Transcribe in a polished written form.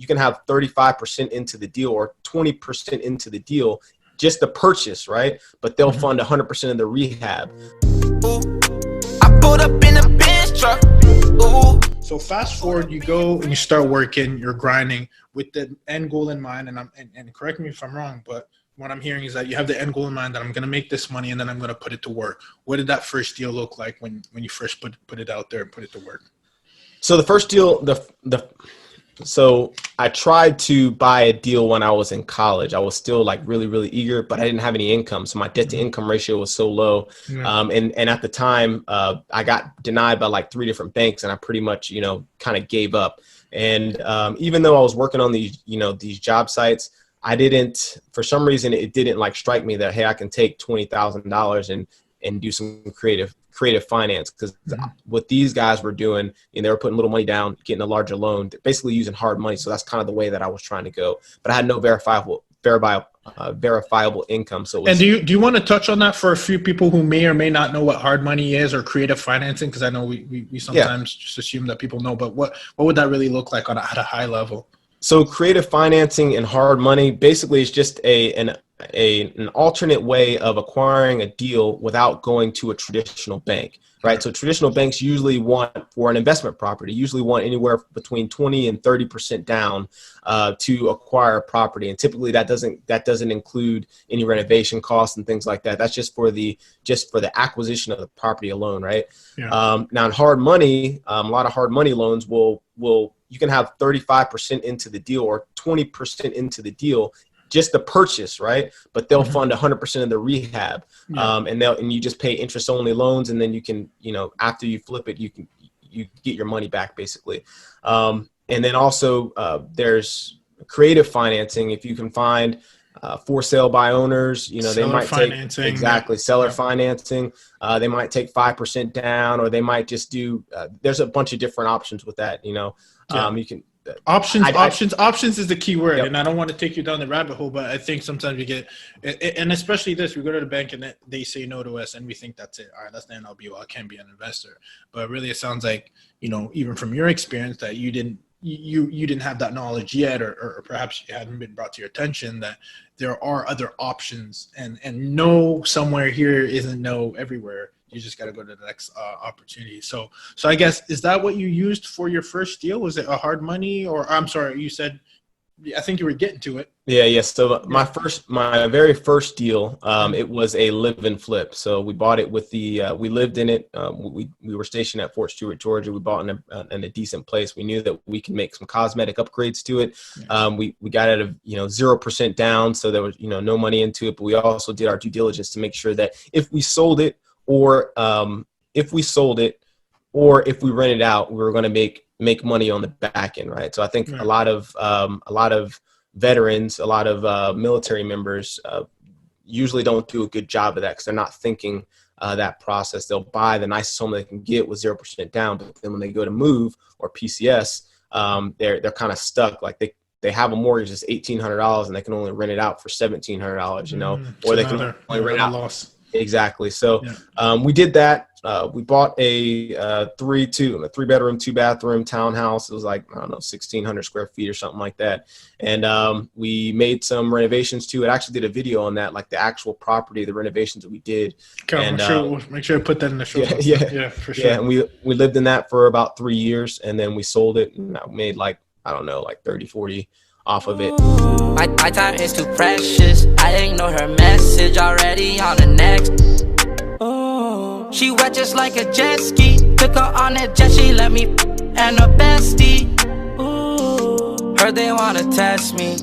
you can have 35% into the deal or 20% into the deal, just the purchase, right? But they'll fund 100% of the rehab. I pulled up in a Benz truck. Ooh. So fast forward, you go and you start working, you're grinding with the end goal in mind. And correct me if I'm wrong, but what I'm hearing is that you have the end goal in mind that I'm going to make this money and then I'm going to put it to work. What did that first deal look like when you first put it out there and put it to work? So the first deal, so I tried to buy a deal when I was in college. I was still like really, really eager, but I didn't have any income. So my debt to income ratio was so low. And at the time, I got denied by like 3 different banks and I pretty much, kind of gave up. And even though I was working on these, these job sites, I didn't, for some reason, it didn't like strike me that, hey, I can take $20,000 and do some creative finance, because what these guys were doing, they were putting little money down, getting a larger loan, basically using hard money. So that's kind of the way that I was trying to go, but I had no verifiable income. So and do you want to touch on that for a few people who may or may not know what hard money is or creative financing? Because I know we sometimes just assume that people know, but what would that really look like at a high level? So creative financing and hard money basically is just an alternate way of acquiring a deal without going to a traditional bank, right? So traditional banks usually want, for an investment property, usually want anywhere between 20 and 30% down to acquire a property, and typically that doesn't include any renovation costs and things like that. That's just for the acquisition of the property alone, right? Now in hard money, a lot of hard money loans will you can have 35% into the deal or 20% into the deal, just the purchase, right? But they'll fund 100% of the rehab, and you just pay interest only loans, and then you can, after you flip it, you get your money back basically. And then also there's creative financing. If you can find for sale by owners, they might take seller financing. They might take 5% down, or they might just do. There's a bunch of different options with that. You can. Options is the key word. And I don't want to take you down the rabbit hole, but I think sometimes we get, and especially this, we go to the bank and they say no to us and we think that's it. All right, that's the NLB. Well, I can't be an investor. But really it sounds like, even from your experience, that you didn't have that knowledge yet, or perhaps it hadn't been brought to your attention that there are other options, and no somewhere here isn't no everywhere. You just got to go to the next opportunity. So I guess, is that what you used for your first deal? Was it a hard money, or I'm sorry, you said, I think you were getting to it. Yeah. So my very first deal, it was a live and flip. So we bought it with we lived in it. We were stationed at Fort Stewart, Georgia. We bought in a decent place. We knew that we can make some cosmetic upgrades to it. We got it at 0% down. So there was, no money into it, but we also did our due diligence to make sure that if we sold it, or if we rented out, we were going to make money on the back end, right? So I think a lot of veterans, a lot of military members usually don't do a good job of that, because they're not thinking that process. They'll buy the nicest home they can get with 0% down, but then when they go to move or PCS, they're kind of stuck. Like they have a mortgage that's $1,800 and they can only rent it out for $1,700, or they can only rent out. Loss. Exactly. So we did that. We bought a 3-bedroom, 2-bathroom townhouse. It was like, I don't know, 1,600 square feet or something like that. And we made some renovations to it. I actually did a video on that, like the actual property, the renovations that we did. And make sure I put that in the show notes. Yeah, for sure. Yeah, and we lived in that for about 3 years, and then we sold it, and I made like 30, 40 off of it. My time is too precious. I ignore her message, already on the next. Ooh. She wet just like a jet ski. Took her on a jet, she let me and her bestie. Ooh. Heard they wanna test me.